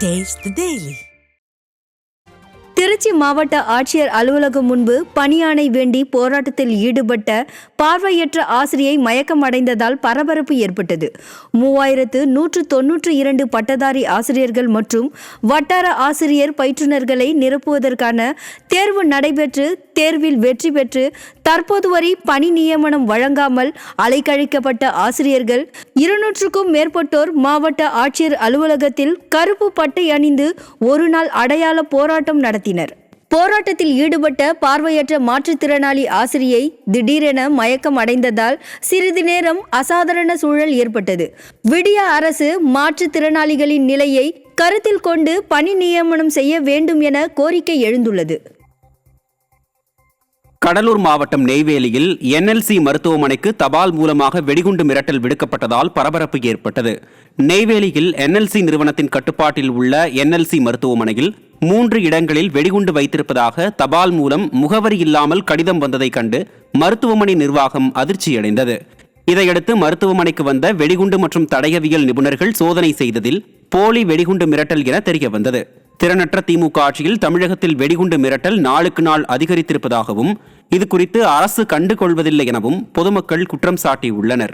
Taste the Daily. Trichy மாவட்ட ஆட்சியர் அலுவலகம் முன்பு பணியாணை வேண்டி போராட்டத்தில் ஈடுபட்ட பார்வையற்ற ஆசிரியை மயக்கம் அடைந்ததால் பரபரப்பு ஏற்பட்டது. 3192 பட்டதாரி ஆசிரியர்கள் மற்றும் வட்டார ஆசிரியர் பயிற்றுனர்களை நிரப்புவதற்கான தேர்வு நடைபெற்று தேர்வில் வெற்றி பெற்று தற்போது வரை பணி நியமனம் வழங்காமல் அலைக்கழிக்கப்பட்ட ஆசிரியர்கள் 200க்கும் மேற்பட்டோர் மாவட்ட ஆட்சியர் அலுவலகத்தில் கருப்பு பட்டை அணிந்து ஒரு நாள் அடையாள போராட்டம் நடத்தினர். போராட்டத்தில் ஈடுபட்ட பார்வையற்ற மாற்றுத்திறனாளி ஆசிரியை திடீரென மயக்கம் அடைந்ததால் சிறிது நேரம் அசாதாரண சூழல் ஏற்பட்டது. விடிய அரசு மாற்றுத்திறனாளிகளின் நிலையை கருத்தில் கொண்டு பணி நியமனம் செய்ய வேண்டும் என கோரிக்கை எழுந்துள்ளது. கடலூர் மாவட்டம் நெய்வேலியில் NLC மருத்துவமனைக்கு தபால் மூலமாக வெடிகுண்டு மிரட்டல் விடுக்கப்பட்டதால் பரபரப்பு ஏற்பட்டது. நெய்வேலியில் NLC நிறுவனத்தின் கட்டுப்பாட்டில் உள்ள NLC மருத்துவமனையில் 3 இடங்களில் வெடிகுண்டு வைத்திருப்பதாக தபால் மூலம் முகவரி இல்லாமல் கடிதம் வந்ததைக் கண்டு மருத்துவமனை நிர்வாகம் அதிர்ச்சியடைந்தது. இதையடுத்து மருத்துவமனைக்கு வந்த வெடிகுண்டு மற்றும் தடயவியல் நிபுணர்கள் சோதனை செய்ததில் போலி வெடிகுண்டு மிரட்டல் என தெரிய வந்தது. திறனற்ற திமுக ஆட்சியில் தமிழகத்தில் வெடிகுண்டு மிரட்டல் நாளுக்கு நாள் அதிகரித்திருப்பதாகவும் இது குறித்து அரசு கண்டுகொள்வதில்லை எனவும் பொதுமக்கள் குற்றம் சாட்டியுள்ளனர்.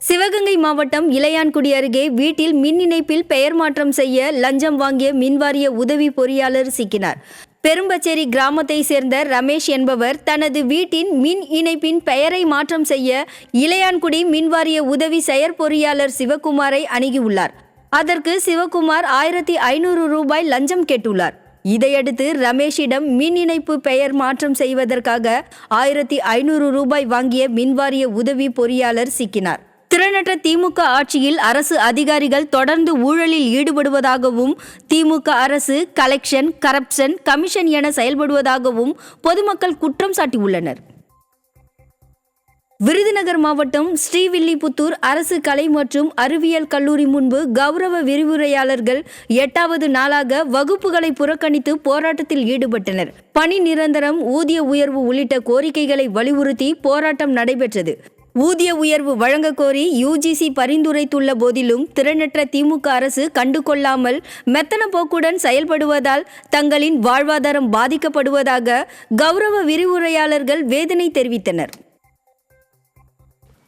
சிவகங்கை மாவட்டம் இளையான்குடி அருகே வீட்டில் மின் இணைப்பில் பெயர் மாற்றம் செய்ய லஞ்சம் வாங்கிய மின்வாரிய உதவி பொறியாளர் சிக்கினார். பெரும்பச்சேரி கிராமத்தை சேர்ந்த ரமேஷ் என்பவர் தனது வீட்டின் மின் இணைப்பின் பெயரை மாற்றம் செய்ய இளையான்குடி மின்வாரிய உதவி செயற்பொறியாளர் சிவகுமாரை அணுகியுள்ளார். அதற்கு சிவகுமார் 1500 ரூபாய் லஞ்சம் கேட்டுள்ளார். இதையடுத்து ரமேஷிடம் மின் இணைப்பு பெயர் மாற்றம் செய்வதற்காக 1500 ரூபாய் வாங்கிய மின்வாரிய உதவி பொறியாளர் சிக்கினார். திறனற்ற திமுக ஆட்சியில் அரசு அதிகாரிகள் தொடர்ந்து ஊழலில் ஈடுபடுவதாகவும் திமுக அரசு கலெக்ஷன், கரப்ஷன், கமிஷன் என செயல்படுவதாகவும் பொதுமக்கள் குற்றம் சாட்டியுள்ளனர். விருதுநகர் மாவட்டம் ஸ்ரீவில்லிபுத்தூர் அரசு கலை மற்றும் அறிவியல் கல்லூரி முன்பு கௌரவ விரிவுரையாளர்கள் 8வது நாளாக வகுப்புகளை புறக்கணித்து போராட்டத்தில் ஈடுபட்டனர். பணி நிரந்தரம், ஊதிய உயர்வு உள்ளிட்ட கோரிக்கைகளை வலியுறுத்தி போராட்டம் நடைபெற்றது. ஊதிய உயர்வு வழங்க கோரி UGC பரிந்துரைத்துள்ள போதிலும் திறனற்ற திமுக அரசு கண்டுகொள்ளாமல் மெத்தன போக்குடன் செயல்படுவதால் தங்களின் வாழ்வாதாரம் பாதிக்கப்படுவதாக கௌரவ விரிவுரையாளர்கள் வேதனை தெரிவித்தனர்.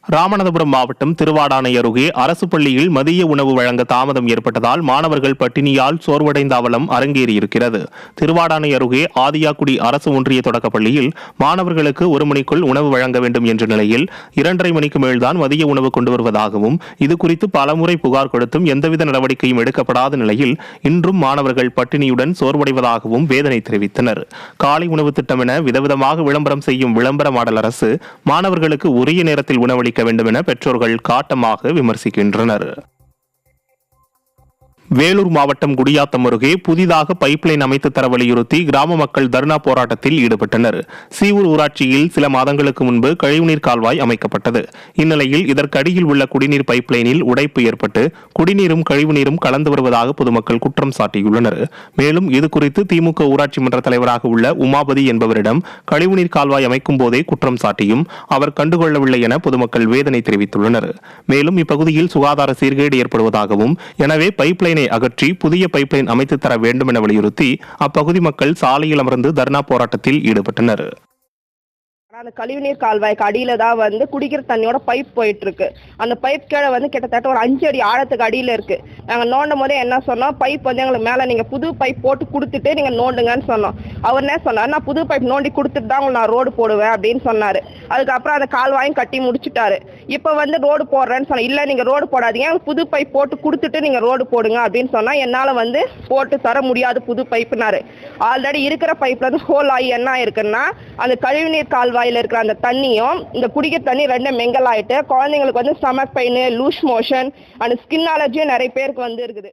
ராமநாதபுரம் மாவட்டம் திருவாடானை அருகே அரசு பள்ளியில் மதிய உணவு வழங்க தாமதம் ஏற்பட்டதால் மாணவர்கள் பட்டினியால் சோர்வடைந்த அவலம் அரங்கேறியிருக்கிறது. திருவாடானை அருகே ஆதியாக்குடி அரசு ஒன்றிய தொடக்கப்பள்ளியில் மாணவர்களுக்கு 1 மணிக்குள் உணவு வழங்க வேண்டும் என்ற நிலையில் 2:30 மணிக்கு மேல்தான் மதிய உணவு கொண்டு வருவதாகவும் இது குறித்து பலமுறை புகார் கொடுத்தும் எந்தவித நடவடிக்கையும் எடுக்கப்படாத நிலையில் இன்றும் மாணவர்கள் பட்டினியுடன் சோர்வடைவதாகவும் வேதனை தெரிவித்தனர். காலை உணவு திட்டம் என விதவிதமாக விளம்பரம் செய்யும் விளம்பர மாடல் அரசு மாணவர்களுக்கு உரிய நேரத்தில் உணவளிக்க வேண்டும் என பெற்றோர்கள் காட்டமாக விமர்சிக்கின்றனர். வேலூர் மாவட்டம் குடியாத்தம் அருகே புதிதாக பைப்லைன் அமைத்து தர வலியுறுத்தி கிராம மக்கள் தர்ணா போராட்டத்தில் ஈடுபட்டனர். சீவூர் ஊராட்சியில் சில மாதங்களுக்கு முன்பு கழிவுநீர் கால்வாய் அமைக்கப்பட்டது. இந்நிலையில் இதற்கடியில் உள்ள குடிநீர் பைப்லைனில் உடைப்பு ஏற்பட்டு குடிநீரும் கழிவுநீரும் கலந்து வருவதாக பொதுமக்கள் குற்றம் சாட்டியுள்ளனர். மேலும் இது குறித்து திமுக ஊராட்சி மன்ற தலைவராக உள்ள உமாபதி என்பவரிடம் கழிவுநீர் கால்வாய் அமைக்கும் போதே குற்றம் சாட்டியும் அவர் கண்டுகொள்ளவில்லை என பொதுமக்கள் வேதனை தெரிவித்துள்ளனர். மேலும் இப்பகுதியில் சுகாதார சீர்கேடு ஏற்படுவதாகவும் எனவே பைப்லைனை அகற்றி புதிய பைப்லைன் அமைத்து தர வேண்டும் என வலியுறுத்தி அப்பகுதி மக்கள் சாலையில் அமர்ந்து தர்ணா போராட்டத்தில் ஈடுபட்டனர். அந்த கழிவுநீர் கால்வாய்க்கு அடியில தான் குடிக்கிற தண்ணியோட பைப் போயிட்டு இருக்கு. அந்த பைப் கீழே கிட்டத்தட்ட ஒரு 5 அடி ஆழத்துக்கு அடியில இருக்கு. நாங்க நோண்டும் போதே என்ன சொன்னோம், பைப் எங்களுக்கு மேல நீங்க புது பைப் போட்டு கொடுத்துட்டு நீங்க நோண்டுங்கன்னு சொன்னோம். அவர் என்ன சொன்னார், நான் புது பைப் நோண்டி கொடுத்துட்டு தான் நான் ரோடு போடுவேன் அப்படின்னு சொன்னாரு. அதுக்கப்புறம் அந்த கால்வாயும் கட்டி முடிச்சுட்டாரு. இப்ப ரோடு போடுறேன்னு சொன்ன, இல்ல நீங்க ரோடு போடாதீங்க, புது பைப் போட்டு கொடுத்துட்டு நீங்க ரோடு போடுங்க அப்படின்னு சொன்னா என்னால போட்டு தர முடியாது புது பைப்புனாரு. ஆல்ரெடி இருக்கிற பைப்ல ஹோல் ஆகி என்ன இருக்குன்னா அந்த கழிவுநீர் கால்வாய் இருக்கிற அந்த தண்ணியும் இந்த குடிக்கிற தண்ணி 2 மெங்கல் ஆயிட்டு குழந்தைங்களுக்கு stomach pain, loose motion and skin அலர்ஜியும் நிறைய பேருக்கு இருக்குது.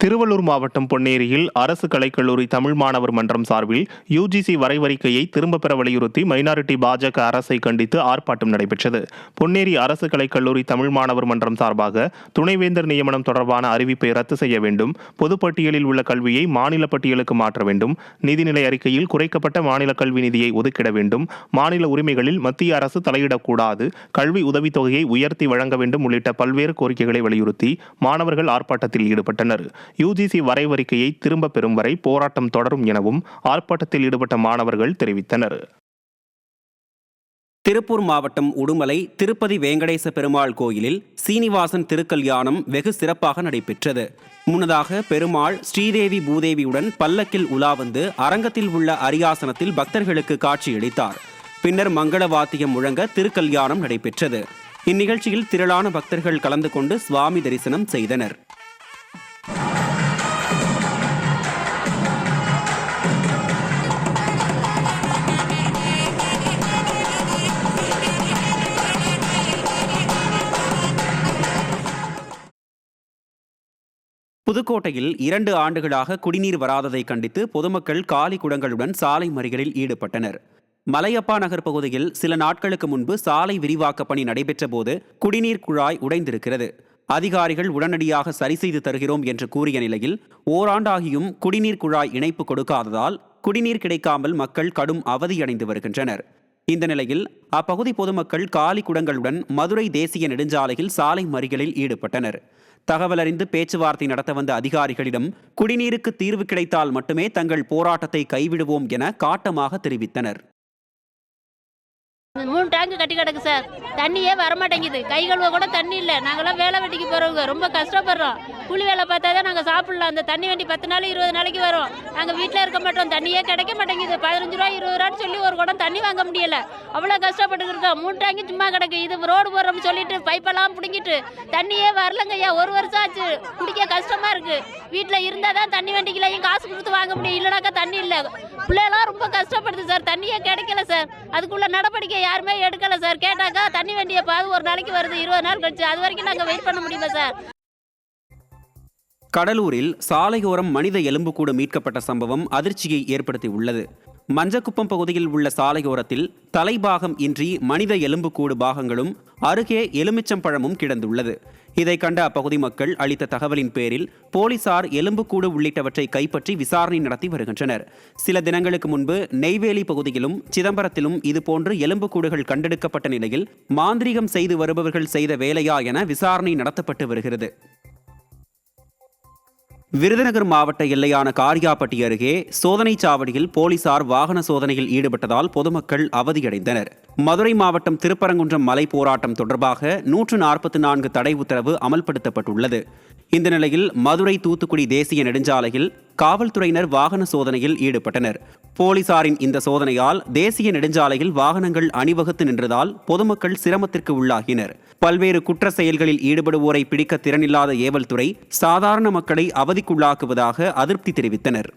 திருவள்ளூர் மாவட்டம் பொன்னேரியில் அரசு கலைக்கல்லூரி தமிழ் மாணவர் மன்றம் சார்பில் யுஜிசி வரைவறிக்கையை திரும்பப் பெற வலியுறுத்தி மைனாரிட்டி பாஜக அரசை கண்டித்து ஆர்ப்பாட்டம் நடைபெற்றது. பொன்னேரி அரசு கலைக்கல்லூரி தமிழ் மாணவர் மன்றம் சார்பாக துணைவேந்தர் நியமனம் தொடர்பான அறிவிப்பை ரத்து செய்ய வேண்டும், பொதுப்பட்டியலில் உள்ள கல்வியை மாநில பட்டியலுக்கு மாற்ற வேண்டும், நிதிநிலை அறிக்கையில் குறைக்கப்பட்ட மாநில கல்வி நிதியை ஒதுக்கிட வேண்டும், மாநில உரிமைகளில் மத்திய அரசு தலையிடக்கூடாது, கல்வி உதவித்தொகையை உயர்த்தி வழங்க வேண்டும் உள்ளிட்ட பல்வேறு கோரிக்கைகளை வலியுறுத்தி மாணவர்கள் ஆர்ப்பாட்டத்தில் ஈடுபட்டனர். யுஜிசி வரைவறிக்கையை திரும்பப் பெறும் வரை போராட்டம் தொடரும் எனவும் ஆர்ப்பாட்டத்தில் ஈடுபட்ட மாணவர்கள் தெரிவித்தனர். திருப்பூர் மாவட்டம் உடுமலை திருப்பதி வேங்கடேச பெருமாள் கோயிலில் சீனிவாசன் திருக்கல்யாணம் வெகு சிறப்பாக நடைபெற்றது. முன்னதாக பெருமாள் ஸ்ரீதேவி பூதேவியுடன் பல்லக்கில் உலா வந்து அரங்கத்தில் உள்ள அரியாசனத்தில் பக்தர்களுக்கு காட்சியளித்தார். பின்னர் மங்கள வாத்தியம் முழங்க திருக்கல்யாணம் நடைபெற்றது. இந்நிகழ்ச்சியில் திரளான பக்தர்கள் கலந்து கொண்டு சுவாமி தரிசனம் செய்தனர். புதுக்கோட்டையில் 2 ஆண்டுகளாக குடிநீர் வராததை கண்டித்து பொதுமக்கள் காலி குடங்களுடன் சாலை மறியலில் ஈடுபட்டனர். மலையப்பா நகர் பகுதியில் சில நாட்களுக்கு முன்பு சாலை விரிவாக்க பணி நடைபெற்ற போது குடிநீர் குழாய் உடைந்திருக்கிறது. அதிகாரிகள் உடனடியாக சரி செய்து தருகிறோம் என்று கூறிய நிலையில் ஓராண்டாகியும் குடிநீர் குழாய் இணைப்பு கொடுக்காததால் குடிநீர் கிடைக்காமல் மக்கள் கடும் அவதியடைந்து வருகின்றனர். இந்த நிலையில் அப்பகுதி பொதுமக்கள் காலி குடங்களுடன் மதுரை தேசிய நெடுஞ்சாலையில் சாலை மறியலில் ஈடுபட்டனர். தகவல் அறிந்து பேச்சுவார்த்தை நடத்த வந்த அதிகாரிகளிடம் குடிநீருக்கு தீர்வு கிடைத்தால் மட்டுமே தங்கள் போராட்டத்தை கைவிடுவோம் என காட்டமாக தெரிவித்தனர். 3 டேங்க் கட்டி கிடக்கு சார். தண்ணியே வரமாட்டேங்குது. கை கழுவ கூட தண்ணி இல்லை. நாங்களாம் வேலை வெட்டிக்கு போகிறவங்க ரொம்ப கஷ்டப்படுறோம். கூலி வேலை பார்த்தா தான் நாங்கள் சாப்பிடலாம். அந்த தண்ணி வண்டி 10 நாள் 20 நாளைக்கு வரும். நாங்கள் வீட்டில் இருக்க மாட்டோம். தண்ணியே கிடைக்க மாட்டேங்குது. 15 ரூபா 20 ரூபான்னு சொல்லி ஒரு குடம் தண்ணி வாங்க முடியல. அவ்வளோ கஷ்டப்பட்டு இருக்கோம். 3 டேங்க் சும்மா கிடக்கு. இது ரோடு போடுறோம்னு சொல்லிட்டு பைப்பெல்லாம் பிடிங்கிட்டு தண்ணியே வரலங்க ஐயா. 1 வருஷம் ஆச்சு. குடிக்க கஷ்டமா இருக்கு. வீட்டில் இருந்தால் தான் தண்ணி வண்டிக்குலாம் காசு கொடுத்து வாங்க முடியும். இல்லைனாக்கா தண்ணி இல்லை. பிள்ளைலாம் ரொம்ப கஷ்டப்படுது சார். தண்ணியே கிடைக்கல சார். அதுக்குள்ள நடவடிக்கை யாருமே எடுக்கல சார். கேட்டாக்கா தண்ணி வண்டியை பாது ஒரு நாளைக்கு வருது, 20 நாள் கழிச்சு. அது வரைக்கும் நாங்கள் வெயிட் பண்ண முடியுமா சார்? கடலூரில் சாலையோரம் மனித எலும்புக்கூடு மீட்கப்பட்ட சம்பவம் அதிர்ச்சியை ஏற்படுத்தியுள்ளது. மஞ்சக்குப்பம் பகுதியில் உள்ள சாலையோரத்தில் தலைபாகம் இன்றி மனித எலும்புக்கூடு பாகங்களும் அருகே எலுமிச்சம்பழமும் கிடந்துள்ளது. இதை கண்ட அப்பகுதி மக்கள் அளித்த தகவலின் பேரில் போலீசார் எலும்புக்கூடு உள்ளிட்டவற்றை கைப்பற்றி விசாரணை நடத்தி வருகின்றனர். சில தினங்களுக்கு முன்பு நெய்வேலி பகுதியிலும் சிதம்பரத்திலும் இதுபோன்று எலும்புக்கூடுகள் கண்டெடுக்கப்பட்ட நிலையில் மாந்திரீகம் செய்து வருபவர்கள் செய்த வேலையா என விசாரணை நடத்தப்பட்டு வருகிறது. விருதுநகர் மாவட்ட எல்லையான காரியாபட்டி அருகே சோதனைச் சாவடியில் போலீசார் வாகன சோதனையில் ஈடுபட்டதால் பொதுமக்கள் அவதியடைந்தனர். மதுரை மாவட்டம் திருப்பரங்குன்றம் மலை போராட்டம் தொடர்பாக 144 தடை உத்தரவு அமல்படுத்தப்பட்டுள்ளது. இந்த நிலையில் மதுரை தூத்துக்குடி தேசிய நெடுஞ்சாலையில் காவல்துறையினர் வாகன சோதனையில் ஈடுபட்டனர். போலீசாரின் இந்த சோதனையால் தேசிய நெடுஞ்சாலையில் வாகனங்கள் அணிவகுத்து நின்றதால் பொதுமக்கள் சிரமத்திற்கு உள்ளாகினர். பல்வேறு குற்ற செயல்களில் ஈடுபடுவோரை பிடிக்க திறனில்லாத ஏவல்துறை சாதாரண மக்களை அவதிக்குள்ளாக்குவதாக அதிருப்தி தெரிவித்தனர்.